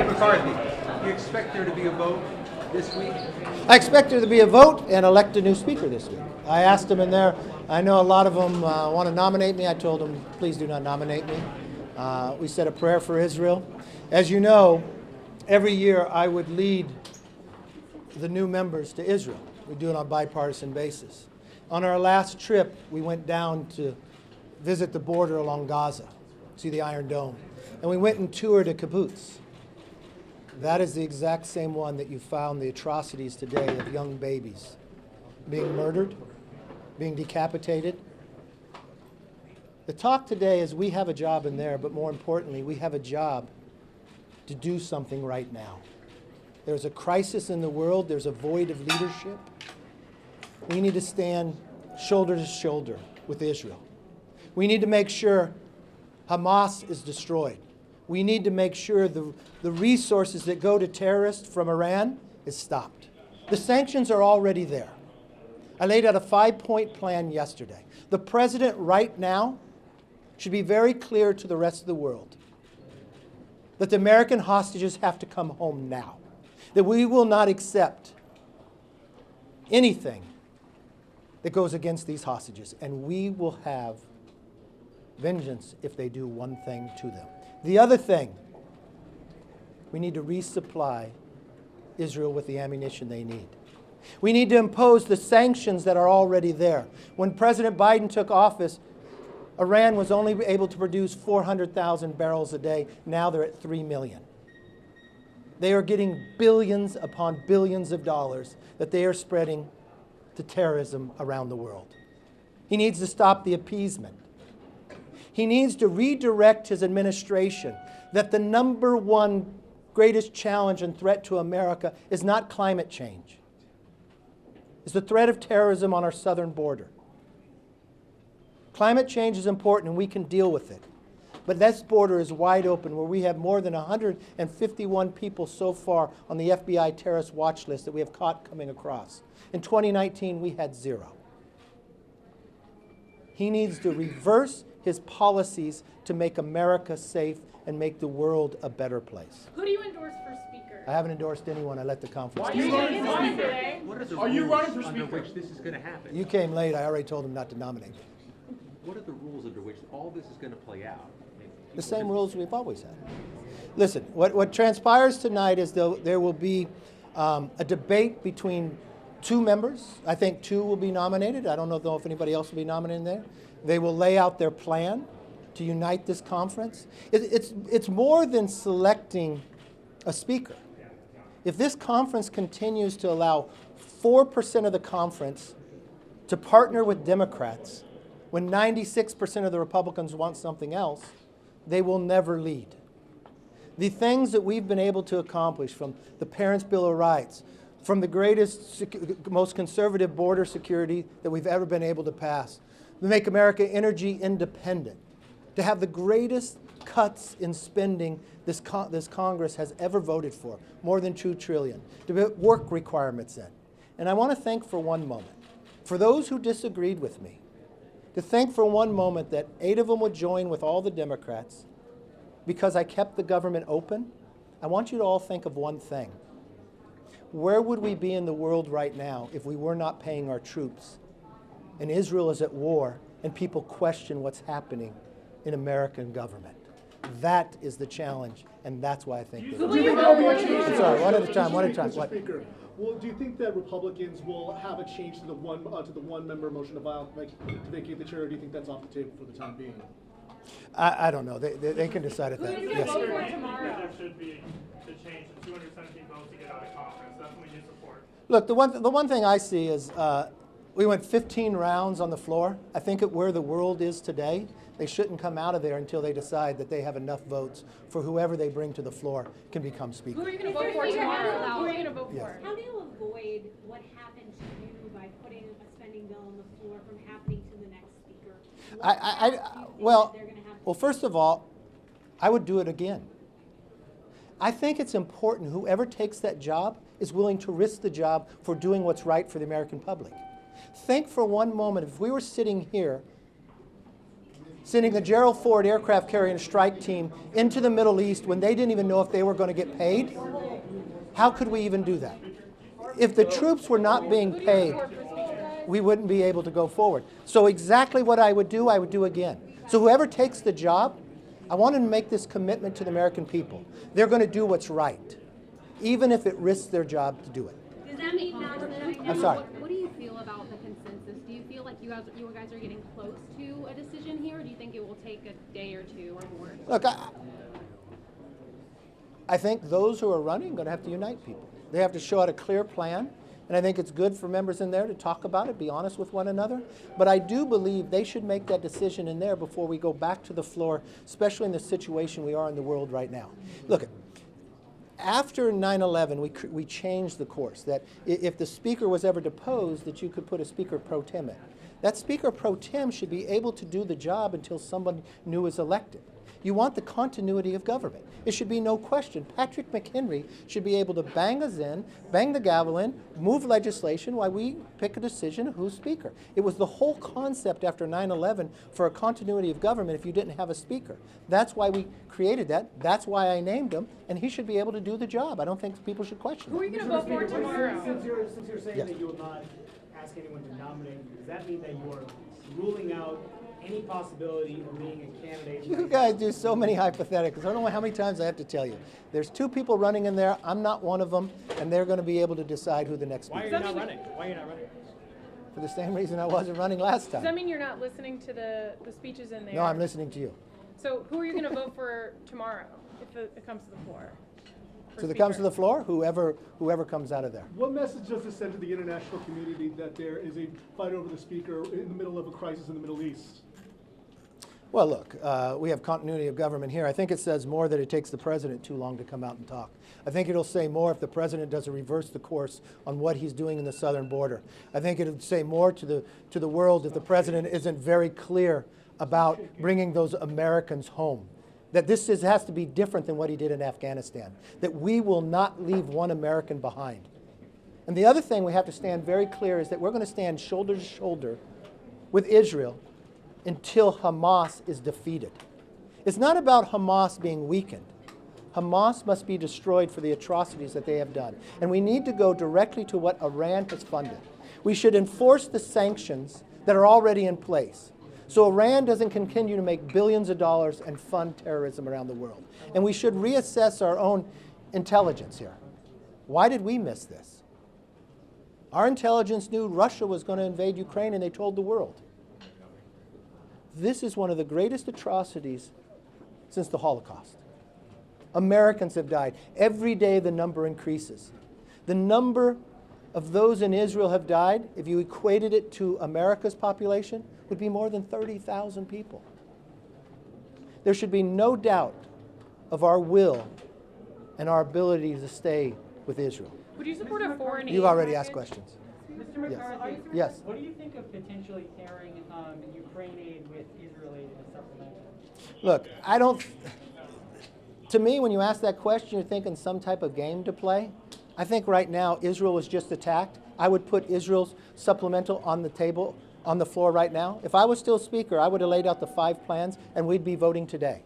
President McCarthy, you expect there to be a vote this week? I expect there to be a vote and elect a new speaker this week. I asked them in there. I know a lot of them want to nominate me. I told them, please do not nominate me. We said a prayer for Israel. As you know, every year I would lead the new members to Israel. We do it on a bipartisan basis. On our last trip, we went down to visit the border along Gaza, see the Iron Dome. And we went and toured a kibbutz. That is the exact same one that you found the atrocities today of young babies being murdered, being decapitated. The talk today is we have a job in there, but more importantly, we have a job to do something right now. There's a crisis in the world. There's a void of leadership. We need to stand shoulder to shoulder with Israel. We need to make sure Hamas is destroyed. We need to make sure the resources that go to terrorists from Iran is stopped. The sanctions are already there. I laid out a 5-point plan yesterday. The president right now should be very clear to the rest of the world that the American hostages have to come home now, that we will not accept anything that goes against these hostages, and we will have vengeance if they do one thing to them. The other thing, we need to resupply Israel with the ammunition they need. We need to impose the sanctions that are already there. When President Biden took office, Iran was only able to produce 400,000 barrels a day. Now they're at 3 million. They are getting billions upon billions of dollars that they are spreading to terrorism around the world. He needs to stop the appeasement. He needs to redirect his administration that the number one greatest challenge and threat to America is not climate change. It's the threat of terrorism on our southern border. Climate change is important and we can deal with it. But this border is wide open where we have more than 151 people so far on the FBI terrorist watch list that we have caught coming across. In 2019, we had 0. He needs to reverse his policies to make America safe and make the world a better place. Who do you endorse for speaker? I haven't endorsed anyone. I let the conference. Why are you running for speaker? What are the rules under which this is going to happen? You came late. I already told him not to nominate me. What are the rules under which all this is going to play out? The same rules we've always had. Listen, what transpires tonight is there will be a debate between 2 members. I think 2 will be nominated. I don't know if anybody else will be nominated there. They will lay out their plan to unite this conference. It's more than selecting a speaker. If this conference continues to allow 4% of the conference to partner with Democrats when 96% of the Republicans want something else, they will never lead. The things that we've been able to accomplish, from the Parents' Bill of Rights, from the greatest, most conservative border security that we've ever been able to pass, to make America energy independent, to have the greatest cuts in spending this Congress has ever voted for, more than $2 trillion, to put work requirements in. And I want to think for one moment, for those who disagreed with me, to think for one moment that 8 of them would join with all the Democrats because I kept the government open. I want you to all think of one thing. Where would we be in the world right now if we were not paying our troops and Israel is at war and people question what's happening in American government? That is the challenge, and that's why I think I'm sorry, one at a time. What? Speaker, well, do you think that Republicans will have a change to the one-member motion to vacate the chair, or do you think that's off the table for the time being? I don't know. They can decide at that. Who are you Yes. going to vote for tomorrow? There should be to change the 217 votes to get out of conference. That's what you support. Look, the one thing I see is we went 15 rounds on the floor. I think at where the world is today, they shouldn't come out of there until they decide that they have enough votes for whoever they bring to the floor can become speaker. Who are you going to vote for tomorrow? Who are you going to vote for? How do you avoid what happened to you by putting a spending bill on the floor from happening to the next speaker? Well, first of all, I would do it again. I think it's important whoever takes that job is willing to risk the job for doing what's right for the American public. Think for one moment, if we were sitting here sending the Gerald Ford aircraft carrier strike team into the Middle East when they didn't even know if they were going to get paid? How could we even do that? If the troops were not being paid, we wouldn't be able to go forward. So exactly what I would do again. So whoever takes the job, I want them to make this commitment to the American people. They're going to do what's right, even if it risks their job to do it. Does that mean I'm sorry. What do you feel about the consensus? Do you feel like you guys are getting close to a decision here, or do you think it will take a day or two or more? Look, I think those who are running are going to have to unite people. They have to show out a clear plan, and I think it's good for members in there to talk about it, be honest with one another. But I do believe they should make that decision in there before we go back to the floor, especially in the situation we are in the world right now. Look, after 9/11, we changed the course, that if the speaker was ever deposed, that you could put a speaker pro tem in. That speaker pro tem should be able to do the job until someone new is elected. You want the continuity of government. It should be no question. Patrick McHenry should be able to bang us in, bang the gavel in, move legislation while we pick a decision of who's speaker. It was the whole concept after 9/11 for a continuity of government if you didn't have a speaker. That's why we created that. That's why I named him, and he should be able to do the job. I don't think people should question Who are it. you going to vote for tomorrow? Since you're saying Yes. that you will not ask anyone to nominate you, does that mean that you are ruling out any possibility of being a candidate? You guys do so many hypotheticals. I don't know how many times I have to tell you. There's two people running in there. I'm not one of them, and they're going to be able to decide who the next Why are speaker you is. not running? Why are you not running? For the same reason I wasn't running last Does that time. mean you're not listening to the speeches in there? No, I'm listening to you. So who are you going to vote for tomorrow if it comes to the floor? So if it comes to the floor, whoever comes out of there. What message does this send to the international community that there is a fight over the speaker in the middle of a crisis in the Middle East? Well, look, we have continuity of government here. I think it says more that it takes the president too long to come out and talk. I think it'll say more if the president doesn't reverse the course on what he's doing in the southern border. I think it'll say more to the world if the president isn't very clear about bringing those Americans home. That has to be different than what he did in Afghanistan. That we will not leave one American behind. And the other thing we have to stand very clear is that we're going to stand shoulder to shoulder with Israel until Hamas is defeated. It's not about Hamas being weakened. Hamas must be destroyed for the atrocities that they have done. And we need to go directly to what Iran has funded. We should enforce the sanctions that are already in place, so Iran doesn't continue to make billions of dollars and fund terrorism around the world. And we should reassess our own intelligence here. Why did we miss this? Our intelligence knew Russia was going to invade Ukraine, and they told the world. This is one of the greatest atrocities since the Holocaust. Americans have died. Every day the number increases. The number of those in Israel have died, if you equated it to America's population, would be more than 30,000 people. There should be no doubt of our will and our ability to stay with Israel. Would you support a foreign aid You've already package? asked questions. Mr. McCarthy, Yes. what do you think of potentially pairing Ukraine aid with Israel aid in a supplemental? Look, to me, when you ask that question, you're thinking some type of game to play. I think right now Israel was just attacked. I would put Israel's supplemental on the table, on the floor right now. If I was still speaker, I would have laid out the 5 plans and we'd be voting today.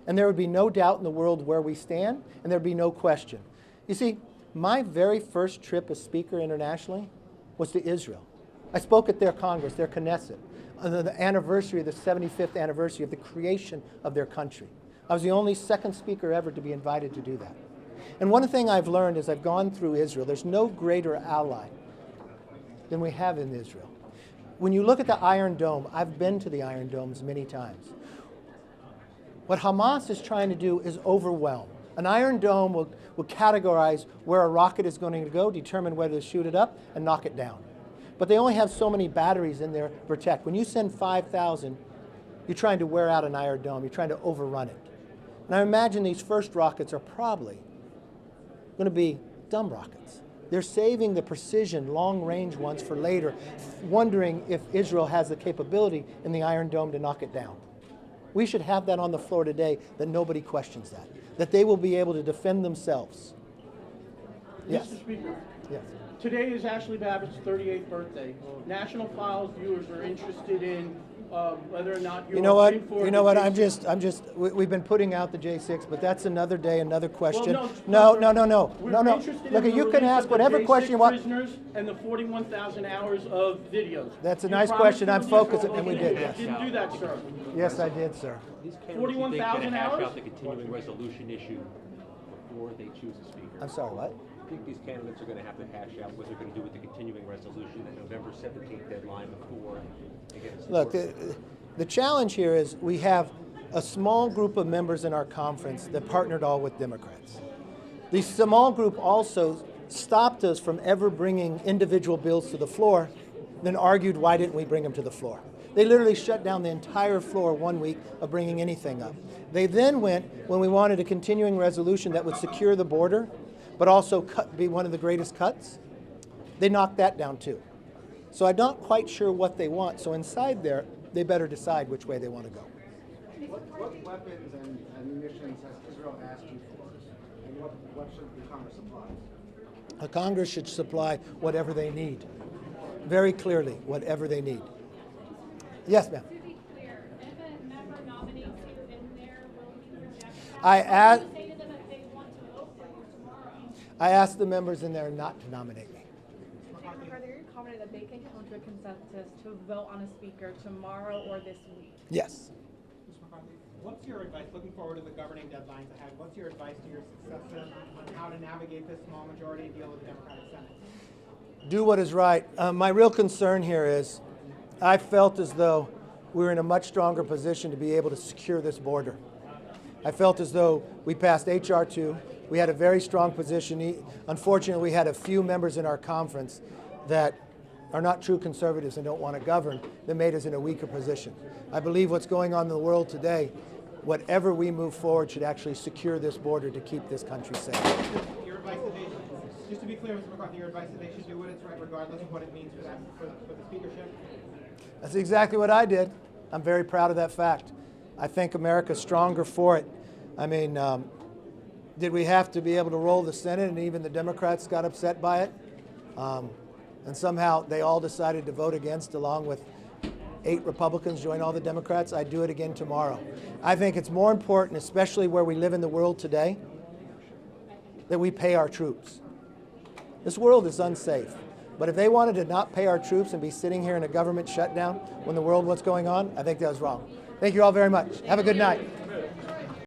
And there would be no doubt in the world where we stand, and there'd be no question. You see, my very first trip as speaker internationally was to Israel. I spoke at their Congress, their Knesset, on the anniversary, the 75th anniversary of the creation of their country. I was the only second speaker ever to be invited to do that. And one thing I've learned as I've gone through Israel, there's no greater ally than we have in Israel. When you look at the Iron Dome, I've been to the Iron Domes many times. What Hamas is trying to do is overwhelm. An Iron Dome will categorize where a rocket is going to go, determine whether to shoot it up, and knock it down. But they only have so many batteries in there to protect. When you send 5,000, you're trying to wear out an Iron Dome. You're trying to overrun it. And I imagine these first rockets are probably going to be dumb rockets. They're saving the precision, long-range ones for later, wondering if Israel has the capability in the Iron Dome to knock it down. We should have that on the floor today, that nobody questions that they will be able to defend themselves. Yes. Mr. Speaker, Yes. today is Ashley Babbitt's 38th birthday. National Files viewers are interested in whether or not you're You know what? in for You know what? the I'm J6. just. We've been putting out the J6, but that's another day, another question. Well, No. We're interested Look, in you the can release ask of the whatever J6 question you want. prisoners and the 41,000 hours of videos. That's a You nice promised question. to I'm release focused, all and we those did. videos. Yes. Didn't do that, sir. Yes, I did, sir. These candidates, 41,000 hash hours? out the continuing resolution issue before they choose a speaker. I'm sorry. What? I think these candidates are going to have to hash out what they're going to do with the continuing resolution, that November 17th deadline before they get a Look, support. the challenge here is we have a small group of members in our conference that partnered all with Democrats. The small group also stopped us from ever bringing individual bills to the floor, then argued why didn't we bring them to the floor. They literally shut down the entire floor 1 week of bringing anything up. They then went, when we wanted a continuing resolution that would secure the border, but also be one of the greatest cuts, they knocked that down too. So I'm not quite sure what they want. So inside there, they better decide which way they want to go. What weapons and munitions has Israel asked you for? And what should the Congress supply? The Congress should supply whatever they need. Very clearly, whatever they need. Yes, ma'am. To be clear, if a member nominates you in there, will you reject that? I ask- What do you say to them if they want to vote for you tomorrow? I asked the members in there not to nominate me. McCarthy, are you confident that they can come to a consensus to vote on a speaker tomorrow or this week? Yes. Mr. McCarthy, what's your advice, looking forward to the governing deadlines ahead, what's your advice to your successor on how to navigate this small majority deal with the Democratic Senate? Do what is right. My real concern here is I felt as though we were in a much stronger position to be able to secure this border. I felt as though we passed H.R. 2. We had a very strong position. Unfortunately, we had a few members in our conference that are not true conservatives and don't want to govern that made us in a weaker position. I believe what's going on in the world today, whatever we move forward should actually secure this border to keep this country safe. Your advice that they should, just to be clear, Mr. McCarthy, your advice that they should do what it's right regardless of what it means for the speakership? That's exactly what I did. I'm very proud of that fact. I think America's stronger for it. I mean, did we have to be able to roll the Senate and even the Democrats got upset by it? And somehow they all decided to vote against, along with 8 Republicans join all the Democrats. I'd do it again tomorrow. I think it's more important, especially where we live in the world today, that we pay our troops. This world is unsafe. But if they wanted to not pay our troops and be sitting here in a government shutdown when the world was going on, I think that was wrong. Thank you all very much. Have a good night.